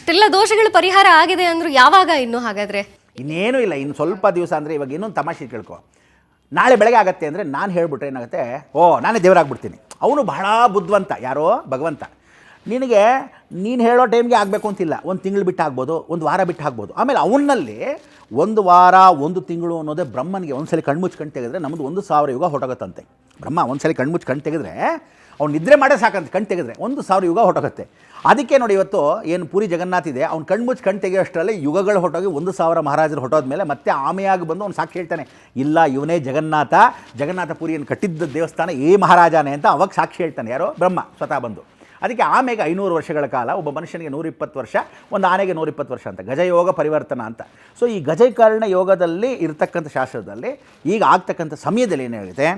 ಇಷ್ಟೆಲ್ಲ ದೋಷಗಳು ಪರಿಹಾರ ಆಗಿದೆ ಅಂದ್ರು ಯಾವಾಗ ಇನ್ನು ಹಾಗಾದ್ರೆ? ಇನ್ನೇನು ಇಲ್ಲ, ಇನ್ನು ಸ್ವಲ್ಪ ದಿವಸ ಅಂದರೆ ಇವಾಗ ಇನ್ನೊಂದು ತಮಾಷೆ ಕೇಳ್ಕೊ. ನಾಳೆ ಬೆಳಗ್ಗೆ ಆಗುತ್ತೆ ಅಂದರೆ ನಾನು ಹೇಳ್ಬಿಟ್ರೆ ಏನಾಗುತ್ತೆ, ನಾನೇ ದೇವರಾಗ್ಬಿಡ್ತೀನಿ. ಅವನು ಬಹಳ ಬುದ್ಧಿವಂತ, ಯಾರೋ ಭಗವಂತ. ನಿನಗೆ ನೀನು ಹೇಳೋ ಟೈಮ್ಗೆ ಆಗಬೇಕು ಅಂತಿಲ್ಲ, ಒಂದು ತಿಂಗಳು ಬಿಟ್ಟು ಆಗ್ಬೋದು, ಒಂದು ವಾರ ಬಿಟ್ಟು ಆಗ್ಬೋದು. ಆಮೇಲೆ ಅವನಲ್ಲಿ ಒಂದು ವಾರ ಒಂದು ತಿಂಗಳು ಅನ್ನೋದೇ ಬ್ರಹ್ಮನಿಗೆ. ಒಂದು ಸಲ ಕಣ್ಮುಚ್ಚು ಕಣ್ ತೆಗೆದ್ರೆ ನಮ್ಮದು 1000 ಯುಗ ಹೊಟ್ಟೋಗುತ್ತಂತೆ. ಬ್ರಹ್ಮ ಒಂದು ಸಲ ಕಣ್ಮುಚ್ಚು ಕಣ್ ತೆಗೆದ್ರೆ ಅವ್ನು ನಿದ್ರೆ ಮಾಡೇ ಸಾಕಂತ, ಕಣ್ ತೆಗೆದ್ರೆ 1000 ಯುಗ ಹೊಟ್ಟೋಗುತ್ತೆ. ಅದಕ್ಕೆ ನೋಡಿ ಇವತ್ತು ಏನು ಪುರಿ ಜಗನ್ನಾಥ್ ಇದೆ, ಅವ್ನು ಕಣ್ಮುಚ್ಚು ಕಣ್ ತೆಗೆಯೋಷ್ಟರಲ್ಲಿ ಯುಗಗಳು ಹೊಟ್ಟೋಗಿ 1000 ಮಹಾರಾಜರು ಹೊಟ್ಟೋದ್ಮೇಲೆ ಮತ್ತೆ ಆಮೆಯಾಗಿ ಬಂದು ಅವ್ನು ಸಾಕ್ಷಿ ಹೇಳ್ತಾನೆ, ಇಲ್ಲ ಇವನೇ ಜಗನ್ನಾಥ ಪುರಿಯನ್ನು ಕಟ್ಟಿದ್ದ ದೇವಸ್ಥಾನ ಈ ಮಹಾರಾಜನೇ ಅಂತ ಅವಾಗ ಸಾಕ್ಷಿ ಹೇಳ್ತಾನೆ. ಯಾರೋ ಬ್ರಹ್ಮ ಸ್ವತಃ ಬಂದು. ಅದಕ್ಕೆ ಆಮೆಗೆ 500 ವರ್ಷಗಳ ಕಾಲ, ಒಬ್ಬ ಮನುಷ್ಯನಿಗೆ 120 ವರ್ಷ, ಒಂದು ಆನೆಗೆ 120 ವರ್ಷ ಅಂತ, ಗಜಯೋಗ ಪರಿವರ್ತನ ಅಂತ. ಸೊ ಈ ಗಜಕರ್ಣ ಯೋಗದಲ್ಲಿ ಇರ್ತಕ್ಕಂಥ ಶಾಸ್ತ್ರದಲ್ಲಿ ಈಗ ಆಗ್ತಕ್ಕಂಥ ಸಮಯದಲ್ಲಿ ಏನು ಹೇಳಿದೆ,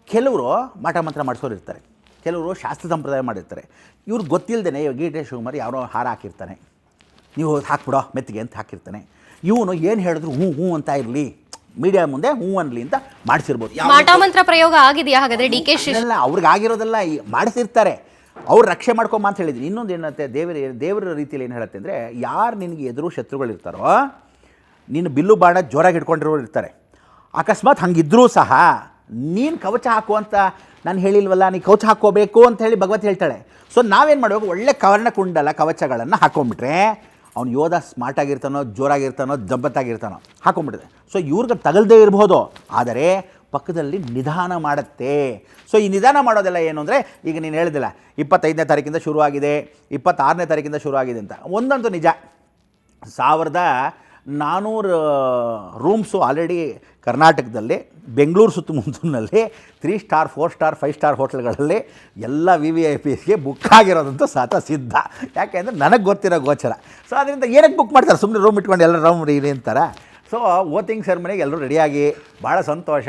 ಕೆಲವರು ಮಾಟ ಮಂತ್ರ ಮಾಡಿಸೋರು ಇರ್ತಾರೆ, ಕೆಲವರು ಶಾಸ್ತ್ರ ಸಂಪ್ರದಾಯ ಮಾಡಿರ್ತಾರೆ. ಇವ್ರಿಗೆ ಗೊತ್ತಿಲ್ಲದೇ ಗೀಟೆ ಶಿವಕುಮಾರ್ ಯಾರೋ ಹಾರ ಹಾಕಿರ್ತಾನೆ, ನೀವು ಹಾಕ್ಬಿಡೋ ಮೆತ್ತಿಗೆ ಅಂತ ಹಾಕಿರ್ತಾನೆ. ಇವನು ಏನು ಹೇಳಿದ್ರು ಹ್ಞೂ ಹ್ಞೂ ಅಂತ ಇರಲಿ, ಮೀಡಿಯಾ ಮುಂದೆ ಹ್ಞೂ ಅನ್ಲಿ ಅಂತ ಮಾಡಿಸಿರ್ಬೋದು. ಮಾಟ ಮಂತ್ರ ಪ್ರಯೋಗ ಆಗಿದೆಯಾ ಹಾಗಾದ್ರೆ? ಡಿ ಕೆ ಶಿವಕುಮಾರ್ ಅವ್ರಿಗೆ ಆಗಿರೋದೆಲ್ಲ ಮಾಡಿಸಿರ್ತಾರೆ, ಅವ್ರು ರಕ್ಷೆ ಮಾಡ್ಕೊಂಬ ಅಂತ ಹೇಳಿದ್ದೀನಿ. ಇನ್ನೊಂದು ಏನಂತೆ, ದೇವರ ರೀತಿಯಲ್ಲಿ ಏನು ಹೇಳುತ್ತೆ ಅಂದರೆ, ಯಾರು ನಿನಗೆ ಎದುರು ಶತ್ರುಗಳಿರ್ತಾರೋ, ನೀನು ಬಿಲ್ಲು ಬಾಣ ಜೋರಾಗಿ ಹಿಡ್ಕೊಂಡಿರೋರು ಇರ್ತಾರೆ, ಅಕಸ್ಮಾತ್ ಹಂಗಿದ್ರೂ ಸಹ ನೀನು ಕವಚ ಹಾಕುವಂತ ನಾನು ಹೇಳಿಲ್ವಲ್ಲ, ನೀನು ಕವಚ ಹಾಕ್ಕೋಬೇಕು ಅಂತ ಹೇಳಿ ಭಗವತ್ ಹೇಳ್ತಾಳೆ. ಸೊ ನಾವೇನು ಮಾಡಬೇಕು, ಒಳ್ಳೆ ಕವರ್ಣಕುಂಡಲ ಕವಚಗಳನ್ನು ಹಾಕ್ಕೊಂಬಿಟ್ರೆ ಅವ್ನು ಯೋಧ ಸ್ಮಾರ್ಟಾಗಿರ್ತಾನೋ, ಜೋರಾಗಿರ್ತಾನೋ, ದಬ್ಬತ್ತಾಗಿರ್ತಾನೋ ಹಾಕ್ಕೊಂಬಿಟ್ಟಿದೆ. ಸೊ ಇವ್ರಿಗೆ ತಗಲ್ದೇ ಇರ್ಬೋದು, ಆದರೆ ಪಕ್ಕದಲ್ಲಿ ನಿಧಾನ ಮಾಡುತ್ತೆ. ಸೊ ಈ ನಿಧಾನ ಮಾಡೋದೆಲ್ಲ ಏನು ಅಂದರೆ, ಈಗ ನೀನು ಹೇಳಿದಿಲ್ಲ 25ನೇ ತಾರೀಕಿಂದ ಶುರುವಾಗಿದೆ, 26ನೇ ತಾರೀಕಿಂದ ಶುರುವಾಗಿದೆ ಅಂತ. ಒಂದಂತೂ ನಿಜ, 1400 ರೂಮ್ಸು ಆಲ್ರೆಡಿ ಕರ್ನಾಟಕದಲ್ಲಿ, ಬೆಂಗಳೂರು ಸುತ್ತಮುತ್ತಲಿನಲ್ಲಿ 3 ಸ್ಟಾರ್ 4 ಸ್ಟಾರ್ 5 ಸ್ಟಾರ್ ಹೋಟೆಲ್ಗಳಲ್ಲಿ ಎಲ್ಲ VVIPಸ್ಗೆ ಬುಕ್ ಆಗಿರೋದಂತೂ ಸಿದ್ಧ. ಯಾಕೆಂದರೆ ನನಗೆ ಗೊತ್ತಿರೋ ಗೋಚರ. ಸೊ ಅದರಿಂದ ಏನಕ್ಕೆ ಬುಕ್ ಮಾಡ್ತಾರೆ, ಸುಮ್ಮನೆ ರೂಮ್ ಇಟ್ಕೊಂಡು ಎಲ್ಲ ರೂಮ್ ರೀ ಅಂತಾರೆ. ಸೊ ಓತಿಂಗ್ ಸೆರೆಮನಿಗೆ ಎಲ್ಲರೂ ರೆಡಿಯಾಗಿ ಭಾಳ ಸಂತೋಷ.